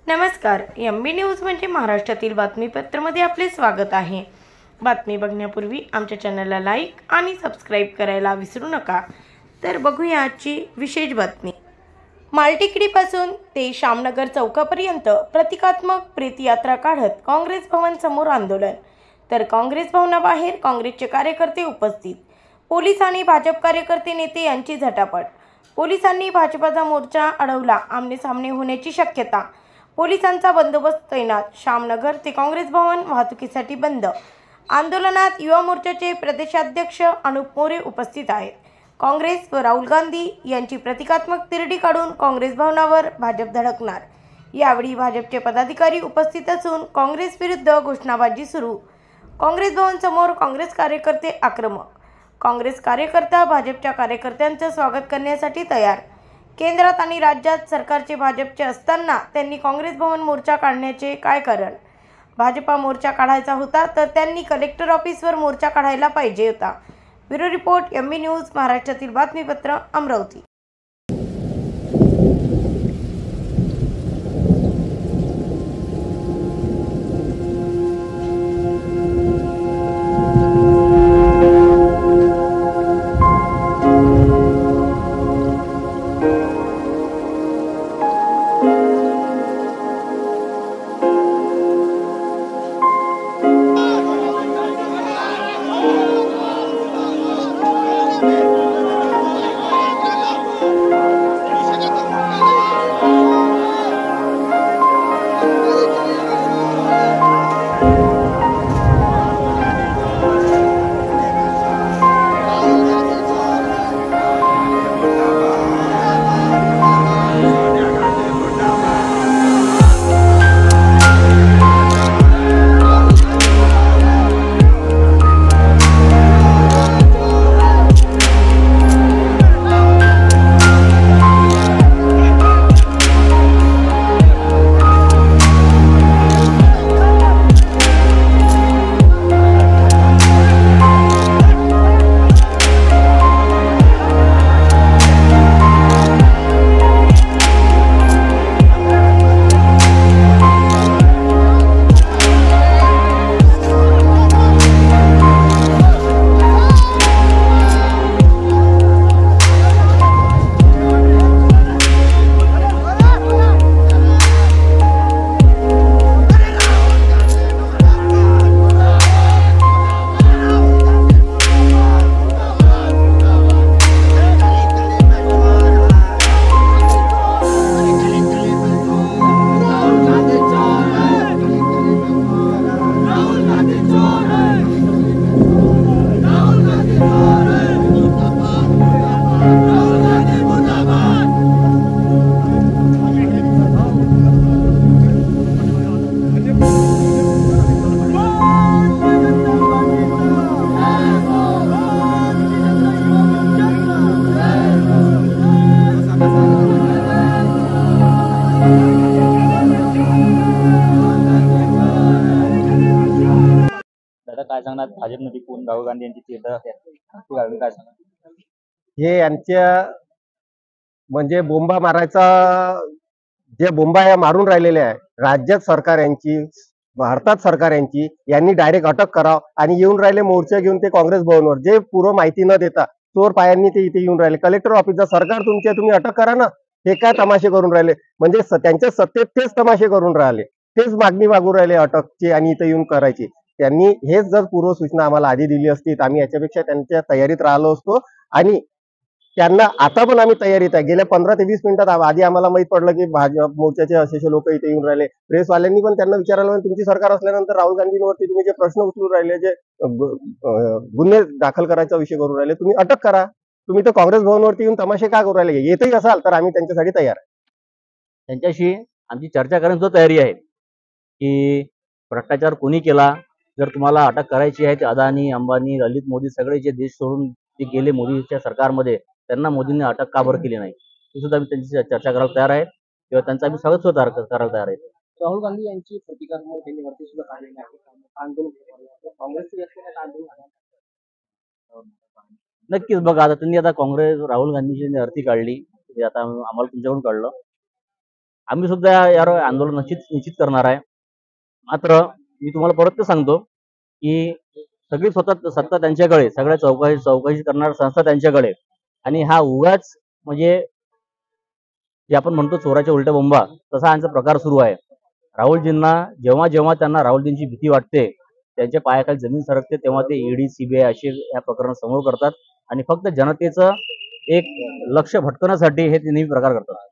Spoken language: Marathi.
नमस्कार. MB न्यूज म्हणजे महाराष्ट्रातील बातमीपत्रामध्ये आपले स्वागत आहे. बातमी बघण्यापूर्वी आमच्या चॅनलला लाईक आणि सबस्क्राईब करायला विसरू नका. तर बघूया आजची विशेष बातमी. मालटेकडीपासून ते श्यामनगर चौकापर्यंत प्रतिकात्मक प्रेतयात्रा काढत काँग्रेस भवन समोर आंदोलन. तर काँग्रेस भवनाबाहेर काँग्रेसचे कार्यकर्ते उपस्थित. पोलीस आणि भाजप कार्यकर्ते नेते यांची झटापट. पोलिसांनी भाजपाचा मोर्चा अडवला. आमनेसामने होण्याची शक्यता. पोलिसांचा बंदोबस्त तैनात. श्यामनगर ते काँग्रेस भवन वाहतुकीसाठी बंद. आंदोलनात युवा मोर्चाचे प्रदेशाध्यक्ष अनुप मोरे उपस्थित आहेत. काँग्रेस व राहुल गांधी यांची प्रतिकात्मक तिरडी काढून काँग्रेस भवनावर भाजप धडकणार. यावेळी भाजपचे पदाधिकारी उपस्थित असून काँग्रेस विरुद्ध घोषणाबाजी सुरू. काँग्रेस भवन समोर काँग्रेस कार्यकर्ते आक्रमक. काँग्रेस कार्यकर्ता भाजपच्या कार्यकर्त्यांचं स्वागत करण्यासाठी तयार. केंद्रात आणि राज्यात सरकारचे भाजपचे असताना त्यांनी काँग्रेस भवन मोर्चा काढण्याचे काय कारण? भाजपा मोर्चा काढायचा होता तर त्यांनी कलेक्टर ऑफिसवर मोर्चा काढायला पाहिजे होता. ब्युरो रिपोर्ट, MB न्यूज, महाराष्ट्रातील बातमीपत्र, अमरावती. दादा काय सांगणार भाजपमध्ये कोण राहुल गांधी यांची तीर्थयात्रा काय सांगणार? हे यांच्या म्हणजे बोंबा मारायचा जे बोंबा या मारून राहिलेले आहे राज्यात सरकार यांची, भारतात सरकार यांची, यांनी डायरेक्ट अटक करावं आणि येऊन राहिले मोर्चा घेऊन ते काँग्रेस भवनवर. जे पूर्ण माहिती न देता चोर पायांनी ते इथे येऊन राहिले. कलेक्टर ऑफिसचा सरकार तुम्ही अटक करा ना. हे काय तमाशे करून राहिले? म्हणजे त्यांच्या सत्तेत तेच तमाशे करून राहिले, तेच मागणी मागून राहिले अटकची आणि इथे येऊन करायची. त्यांनी हेच जर पूर्व सूचना आम्हाला आधी दिली असती तर आम्ही याच्यापेक्षा त्यांच्या तयारीत राहिलो असतो. आणि त्यांना आता पण आम्ही तयारीत आहे. गेल्या 15 ते 20 मिनिटात आधी आम्हाला माहित पडलं की भाजप मोर्चाचे असे लोक इथे येऊन राहिले. प्रेसवाल्यांनी पण त्यांना विचारलं, तुमची सरकार असल्यानंतर राहुल गांधींवरती तुम्ही जे प्रश्न उचलून राहिले, जे गुन्हे दाखल करायचा विषय करून राहिले, तुम्ही अटक करा. तुम्ही तर काँग्रेस भवनवरती येऊन तमाशे का करू राहिले? येतही असाल तर आम्ही त्यांच्यासाठी तयार आहे. त्यांच्याशी आमची चर्चा करण्याची तयारी आहे की भ्रष्टाचार कोणी केला, जर तुम्हाला अटक करायची आहे ते अदानी, अंबानी, ललित मोदी सगळे जे देश सोडून ते गेले मोदीच्या सरकारमध्ये, त्यांना मोदींनी अटक का बरं केली नाही, हे सुद्धा आम्ही त्यांची चर्चा करायला तयार आहे किंवा त्यांचा आम्ही स्वागत सुद्धा करायला तयार आहे. राहुल गांधी यांची प्रतिकात्मक त्यांनी वरती सुद्धा काढलेली आहे. आंदोलन काँग्रेसचे आंदोलन नक्कीच बघा, आता त्यांनी आता काँग्रेस राहुल गांधीची आरती काढली, हे आता आम्हाला तुमच्याकडून कळलं. आम्ही सुद्धा यावर आंदोलन निश्चित करणार आहे. मात्र मी तुम्हाला परत ते सांगतो की सगळी सत्ता त्यांच्याकडे, सगळ्या चौकशी करणाऱ्या संस्था त्यांच्याकडे, आणि हा उगाच म्हणजे जे आपण म्हणतो चोराच्या उलट्या बोंबा, तसा यांचा प्रकार सुरू आहे. राहुलजींना जेव्हा त्यांना राहुलजींची भीती वाटते, त्यांच्या पायाखाली जमीन सरकते, तेव्हा ते ईडी सीबीआय असे या प्रकरण समोर करतात आणि फक्त जनतेचं एक लक्ष भटकवण्यासाठी हे नेहमी प्रकार करतात.